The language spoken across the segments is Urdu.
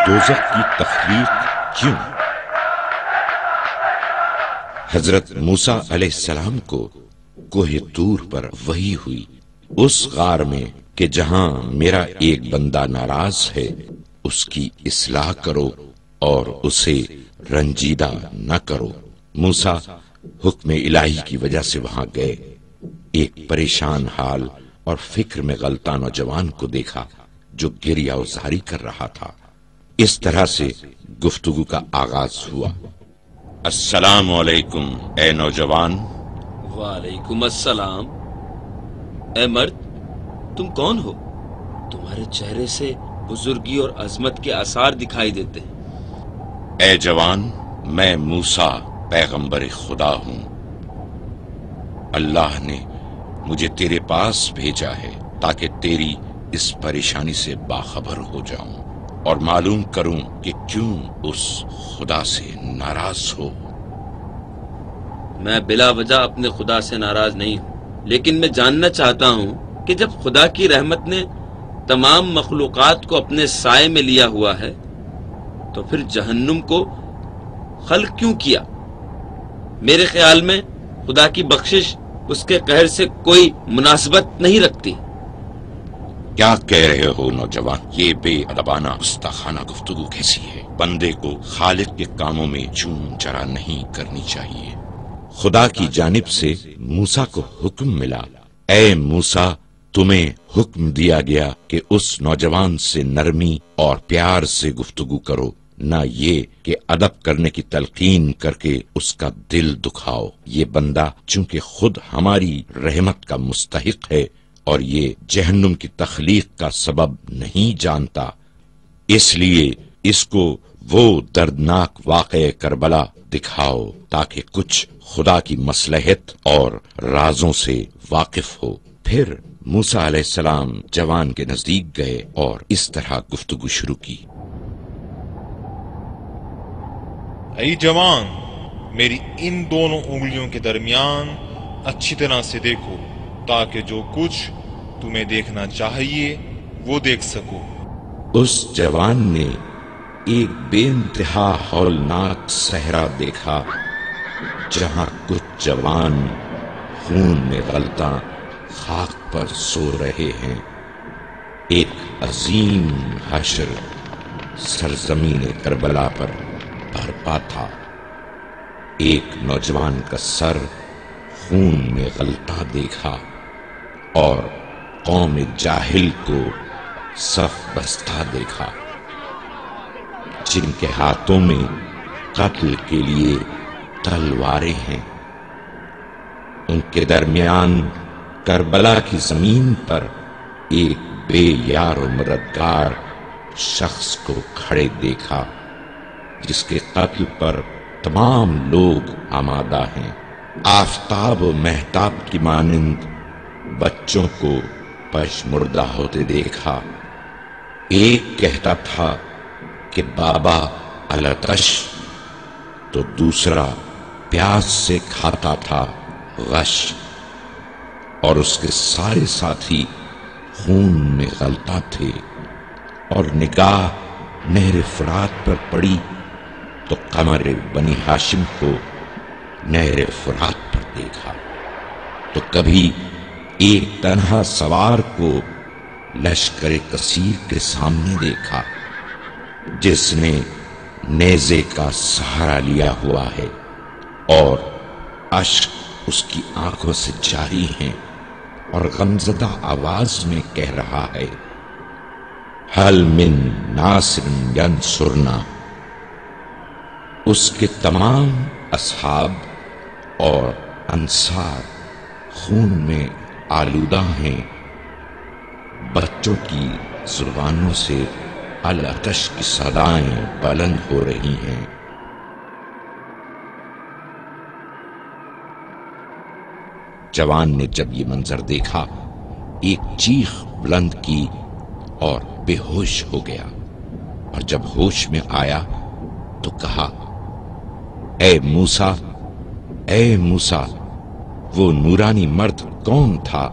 دوزخ کی تخلیق کیوں؟ حضرت موسیٰ علیہ السلام کو کوہ طور پر وحی ہوئی، اس غار میں کہ جہاں میرا ایک بندہ ناراض ہے اس کی اصلاح کرو اور اسے رنجیدہ نہ کرو۔ موسیٰ حکم الہی کی وجہ سے وہاں گئے۔ ایک پریشان حال اور فکر میں غلطہ نوجوان کو دیکھا جو گریہ وزاری کر رہا تھا۔ اس طرح سے گفتگو کا آغاز ہوا۔ السلام علیکم اے نوجوان۔ وعلیکم السلام۔ اے مرد، تم کون ہو؟ تمہارے چہرے سے بزرگی اور عظمت کے آثار دکھائی دیتے ہیں۔ اے جوان، میں موسیٰ پیغمبر خدا ہوں۔ اللہ نے مجھے تیرے پاس بھیجا ہے تاکہ تیری اس پریشانی سے باخبر ہو جاؤں اور معلوم کروں کہ کیوں اس خدا سے ناراض ہو۔ میں بلا وجہ اپنے خدا سے ناراض نہیں ہوں، لیکن میں جاننا چاہتا ہوں کہ جب خدا کی رحمت نے تمام مخلوقات کو اپنے سائے میں لیا ہوا ہے تو پھر جہنم کو خلق کیوں کیا؟ میرے خیال میں خدا کی بخشش اس کے قہر سے کوئی مناسبت نہیں رکھتی۔ کیا کہہ رہے ہو نوجوان؟ یہ بے ادبانہ گستاخانہ گفتگو کیسی ہے؟ بندے کو خالق کے کاموں میں چون چرا نہیں کرنی چاہیے۔ خدا کی جانب سے موسیٰ کو حکم ملا، اے موسیٰ، تمہیں حکم دیا گیا کہ اس نوجوان سے نرمی اور پیار سے گفتگو کرو، نہ یہ کہ ادب کرنے کی تلقین کر کے اس کا دل دکھاؤ۔ یہ بندہ چونکہ خود ہماری رحمت کا مستحق ہے اور یہ جہنم کی تخلیق کا سبب نہیں جانتا، اس لیے اس کو وہ دردناک واقعہ کربلا دکھاؤ تاکہ کچھ خدا کی مصلحت اور رازوں سے واقف ہو۔ پھر موسیٰ علیہ السلام جوان کے نزدیک گئے اور اس طرح گفتگو شروع کی۔ اے جوان، میری ان دونوں انگلیوں کے درمیان اچھی طرح سے دیکھو تاکہ جو کچھ تمہیں دیکھنا چاہیے وہ دیکھ سکو۔ اس جوان نے ایک بے انتہا ہولناک صحرا دیکھا جہاں کچھ جوان خون میں غلطاں خاک پر سو رہے ہیں۔ ایک عظیم حشر سرزمین کربلا پر برپا تھا۔ ایک نوجوان کا سر خون میں غلطا دیکھا اور قوم جاہل کو صف بستہ دیکھا جن کے ہاتھوں میں قتل کے لیے تلواریں ہیں۔ ان کے درمیان کربلا کی زمین پر ایک بے یار و مددگار شخص کو کھڑے دیکھا جس کے قتل پر تمام لوگ آمادہ ہیں۔ آفتاب و مہتاب کی مانند بچوں کو پشمردہ ہوتے دیکھا۔ ایک کہتا تھا کہ بابا العطش تو دوسرا پیاس سے کھاتا تھا غش، اور اس کے سارے ساتھی خون میں غلطا تھے۔ اور نگاہ نہر فرات پر پڑی تو قمر بنی ہاشم کو نہر فرات پر دیکھا، تو کبھی ایک تنہا سوار کو لشکر کثیر کے سامنے دیکھا جس نے نیزے کا سہارا لیا ہوا ہے اور اشک اس کی آنکھوں سے جاری ہیں اور غمزدہ آواز میں کہہ رہا ہے، حل من ناصر ینصرنا۔ اس کے تمام اصحاب اور انصار خون میں آلودہ ہیں۔ بچوں کی زبانوں سے العطش کی صدائیں بلند ہو رہی ہیں۔ جوان نے جب یہ منظر دیکھا ایک چیخ بلند کی اور بے ہوش ہو گیا، اور جب ہوش میں آیا تو کہا، اے موسیٰ، اے موسیٰ، وہ نورانی مرد کون تھا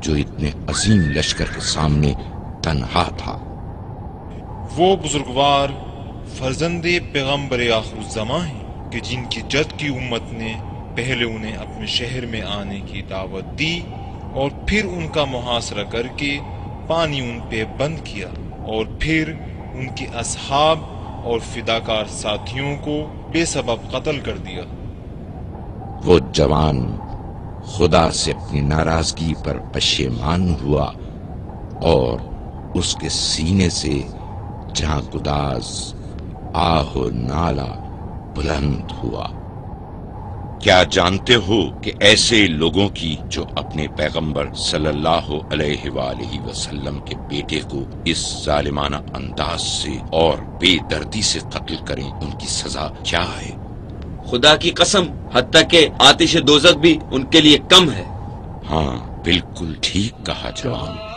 جو اتنے عظیم لشکر کے سامنے تنہا تھا؟ وہ بزرگوار فرزند پیغمبر آخر الزماں ہیں کہ جن کی جد کی امت نے پہلے انہیں اپنے شہر میں آنے کی دعوت دی اور پھر ان کا محاصرہ کر کے پانی ان پہ بند کیا اور پھر ان کے اصحاب اور فداکار ساتھیوں کو بے سبب قتل کر دیا۔ وہ جوان خدا سے اپنی ناراضگی پر پشیمان ہوا اور اس کے سینے سے جہاں گداز آہ و نالہ بلند ہوا۔ کیا جانتے ہو کہ ایسے لوگوں کی جو اپنے پیغمبر صلی اللہ علیہ وآلہ وسلم کے بیٹے کو اس ظالمانہ انداز سے اور بے دردی سے قتل کریں ان کی سزا کیا ہے؟ خدا کی قسم، حتیٰ کہ آتش دوزخ بھی ان کے لیے کم ہے۔ ہاں بالکل ٹھیک کہا جوان۔